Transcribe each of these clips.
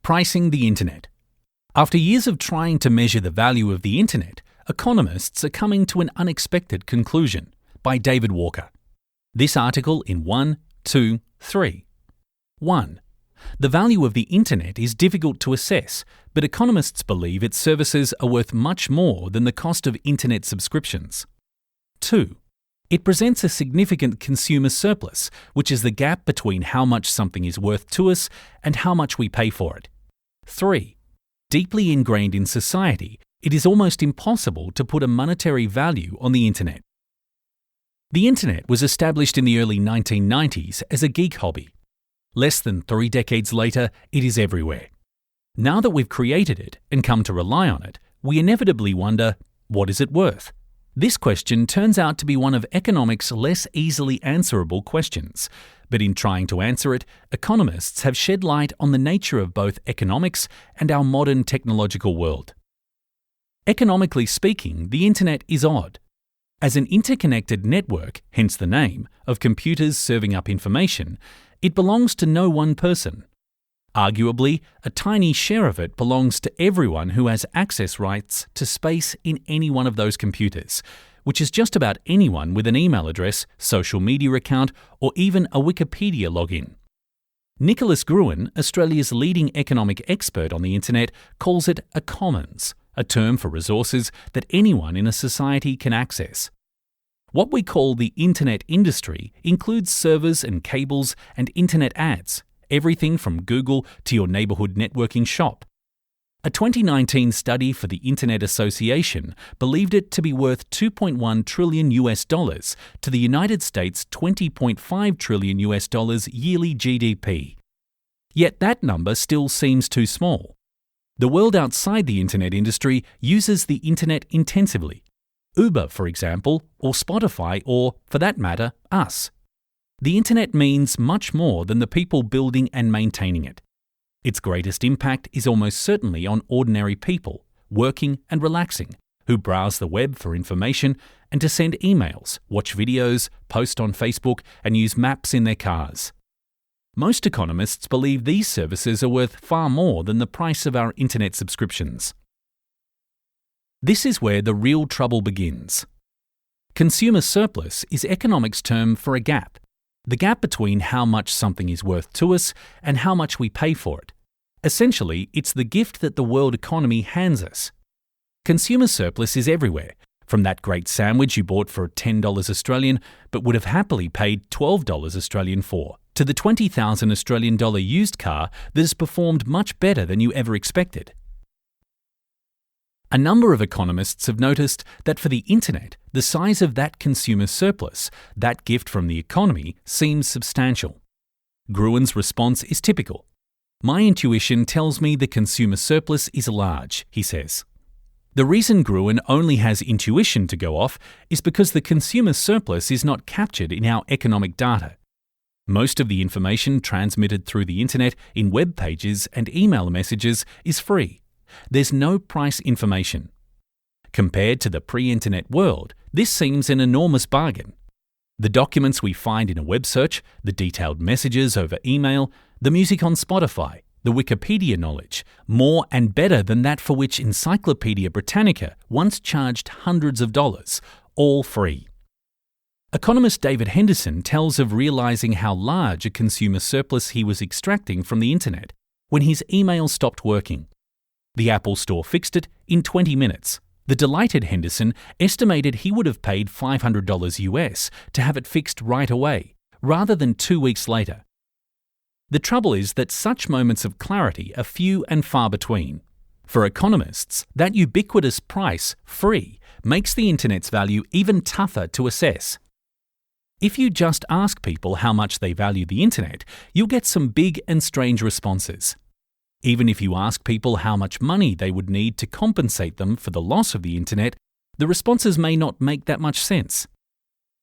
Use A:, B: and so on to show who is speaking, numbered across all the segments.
A: Pricing the Internet. After years of trying to measure the value of the Internet, economists are coming to an unexpected conclusion. By David Walker. This article in 1, 2, 3. 1. The value of the Internet is difficult to assess, but economists believe its services are worth much more than the cost of Internet subscriptions. 2. It presents a significant consumer surplus, which is the gap between how much something is worth to us and how much we pay for it. 3. Deeply ingrained in society, it is almost impossible to put a monetary value on the Internet. The Internet was established in the early 1990s as a geek hobby. Less than 3 decades later, it is everywhere. Now that we've created it and come to rely on it, we inevitably wonder, what is it worth? This question turns out to be one of economics' less easily answerable questions, but in trying to answer it, economists have shed light on the nature of both economics and our modern technological world. Economically speaking, the Internet is odd. As an interconnected network, hence the name, of computers serving up information, it belongs to no one person. Arguably, a tiny share of it belongs to everyone who has access rights to space in any one of those computers, which is just about anyone with an email address, social media account, or even a Wikipedia login. Nicholas Gruen, Australia's leading economic expert on the Internet, calls it a commons, a term for resources that anyone in a society can access. What we call the Internet industry includes servers and cables and Internet ads, everything from Google to your neighbourhood networking shop. A 2019 study for the Internet Association believed it to be worth $2.1 trillion to the United States' $20.5 trillion yearly GDP. Yet that number still seems too small. The world outside the Internet industry uses the Internet intensively. Uber, for example, or Spotify, or, for that matter, us. The Internet means much more than the people building and maintaining it. Its greatest impact is almost certainly on ordinary people, working and relaxing, who browse the web for information and to send emails, watch videos, post on Facebook, and use maps in their cars. Most economists believe these services are worth far more than the price of our Internet subscriptions. This is where the real trouble begins. Consumer surplus is economics' term for a gap. The gap between how much something is worth to us and how much we pay for it. Essentially, it's the gift that the world economy hands us. Consumer surplus is everywhere, from that great sandwich you bought for $10 Australian but would have happily paid $12 Australian for, to the $20,000 Australian dollar used car that has performed much better than you ever expected. A number of economists have noticed that for the Internet, the size of that consumer surplus, that gift from the economy, seems substantial. Gruen's response is typical. My intuition tells me the consumer surplus is large, he says. The reason Gruen only has intuition to go off is because the consumer surplus is not captured in our economic data. Most of the information transmitted through the Internet in web pages and email messages is free. There's no price information. Compared to the pre-Internet world, this seems an enormous bargain. The documents we find in a web search, the detailed messages over email, the music on Spotify, the Wikipedia knowledge, more and better than that for which Encyclopaedia Britannica once charged hundreds of dollars, all free. Economist David Henderson tells of realizing how large a consumer surplus he was extracting from the Internet when his email stopped working. The Apple Store fixed it in 20 minutes. The delighted Henderson estimated he would have paid $500 US to have it fixed right away, rather than 2 weeks later. The trouble is that such moments of clarity are few and far between. For economists, that ubiquitous price, free, makes the Internet's value even tougher to assess. If you just ask people how much they value the Internet, you'll get some big and strange responses. Even if you ask people how much money they would need to compensate them for the loss of the Internet, the responses may not make that much sense.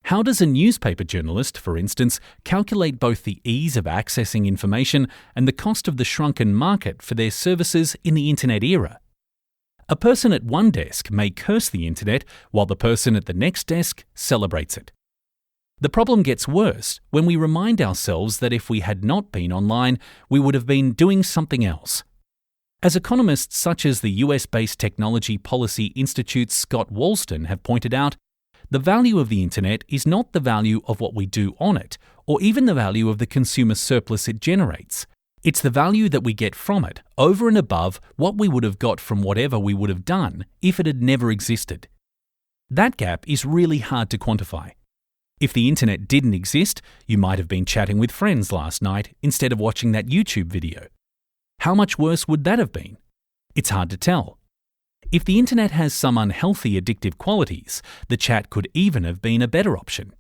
A: How does a newspaper journalist, for instance, calculate both the ease of accessing information and the cost of the shrunken market for their services in the Internet era? A person at one desk may curse the Internet while the person at the next desk celebrates it. The problem gets worse when we remind ourselves that if we had not been online, we would have been doing something else. As economists such as the US-based Technology Policy Institute's Scott Wolston have pointed out, the value of the internet is not the value of what we do on it, or even the value of the consumer surplus it generates. It's the value that we get from it, over and above what we would have got from whatever we would have done if it had never existed. That gap is really hard to quantify. If the internet didn't exist, you might have been chatting with friends last night instead of watching that YouTube video. How much worse would that have been? It's hard to tell. If the internet has some unhealthy addictive qualities, the chat could even have been a better option.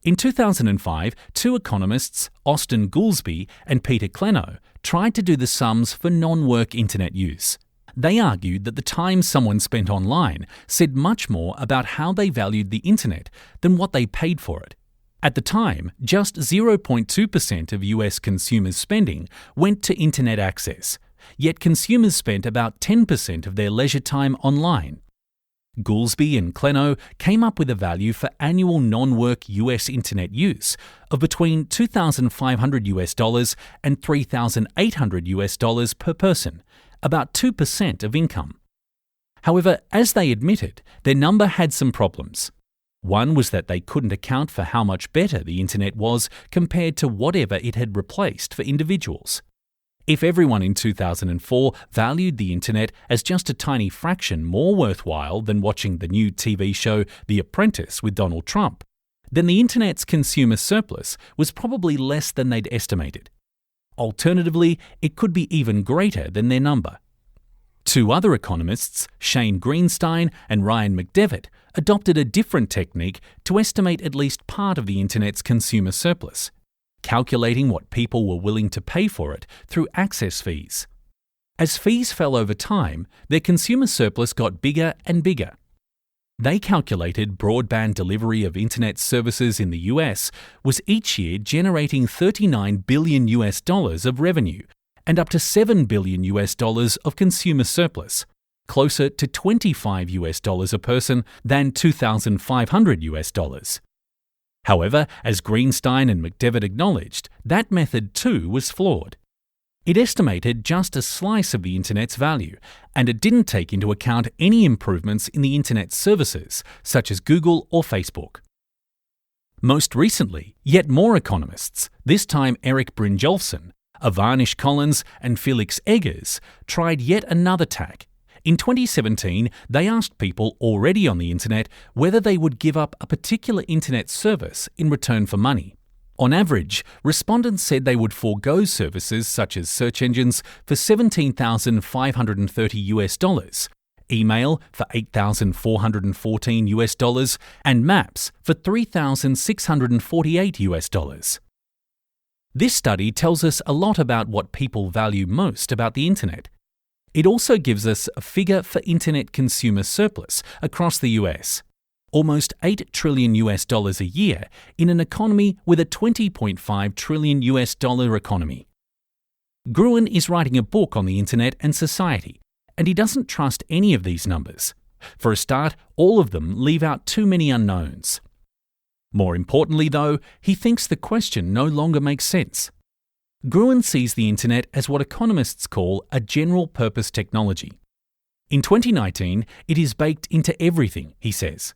A: In 2005, two economists, Austin Goolsbee and Peter Klenow, tried to do the sums for non-work internet use. They argued that the time someone spent online said much more about how they valued the internet than what they paid for it. At the time, just 0.2% of US consumers' spending went to internet access, yet consumers spent about 10% of their leisure time online. Goolsbee and Klenow came up with a value for annual non-work US internet use of between $2,500 and $3,800 per person, about 2% of income. However, as they admitted, their number had some problems. One was that they couldn't account for how much better the internet was compared to whatever it had replaced for individuals. If everyone in 2004 valued the internet as just a tiny fraction more worthwhile than watching the new TV show The Apprentice with Donald Trump, then the internet's consumer surplus was probably less than they'd estimated. Alternatively, it could be even greater than their number. Two other economists, Shane Greenstein and Ryan McDevitt, adopted a different technique to estimate at least part of the internet's consumer surplus, calculating what people were willing to pay for it through access fees. As fees fell over time, their consumer surplus got bigger and bigger. They calculated broadband delivery of internet services in the US was each year generating $39 billion of revenue and up to $7 billion of consumer surplus, closer to $25 a person than $2,500. However, as Greenstein and McDevitt acknowledged, that method too was flawed. It estimated just a slice of the internet's value, and it didn't take into account any improvements in the internet services, such as Google or Facebook. Most recently, yet more economists, this time Eric Brynjolfsson, Avanish Collins and Felix Eggers, tried yet another tack. In 2017, they asked people already on the internet whether they would give up a particular internet service in return for money. On average, respondents said they would forego services such as search engines for $17,530, email for $8,414, and maps for $3,648. This study tells us a lot about what people value most about the internet. It also gives us a figure for internet consumer surplus across the US, almost $8 trillion a year in an economy with a $20.5 trillion economy. Gruen is writing a book on the internet and society, and he doesn't trust any of these numbers. For a start, all of them leave out too many unknowns. More importantly, though, he thinks the question no longer makes sense. Gruen sees the internet as what economists call a general-purpose technology. In 2019, it is baked into everything, he says.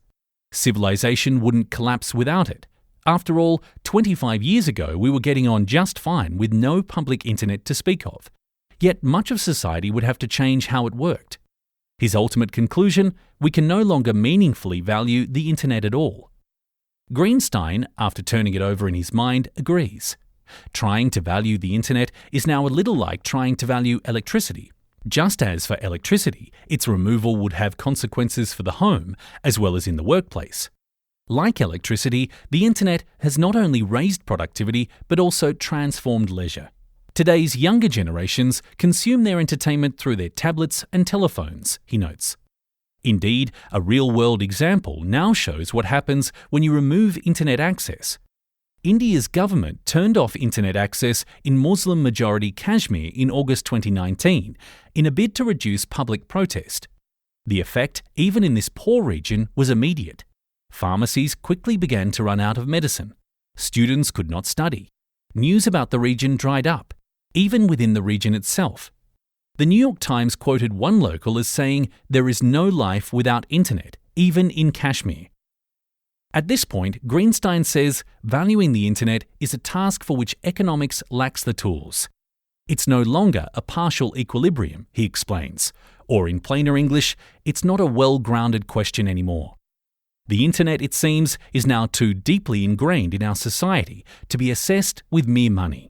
A: Civilization wouldn't collapse without it. After all, 25 years ago, we were getting on just fine with no public internet to speak of. Yet much of society would have to change how it worked. His ultimate conclusion: we can no longer meaningfully value the internet at all. Greenstein, after turning it over in his mind, agrees. Trying to value the internet is now a little like trying to value electricity. Just as for electricity, its removal would have consequences for the home as well as in the workplace. Like electricity, the internet has not only raised productivity but also transformed leisure. Today's younger generations consume their entertainment through their tablets and telephones, he notes. Indeed, a real-world example now shows what happens when you remove internet access. India's government turned off internet access in Muslim-majority Kashmir in August 2019 in a bid to reduce public protest. The effect, even in this poor region, was immediate. Pharmacies quickly began to run out of medicine. Students could not study. News about the region dried up, even within the region itself. The New York Times quoted one local as saying, "There is no life without internet, even in Kashmir." At this point, Greenstein says valuing the internet is a task for which economics lacks the tools. It's no longer a partial equilibrium, he explains, or in plainer English, it's not a well-grounded question anymore. The internet, it seems, is now too deeply ingrained in our society to be assessed with mere money.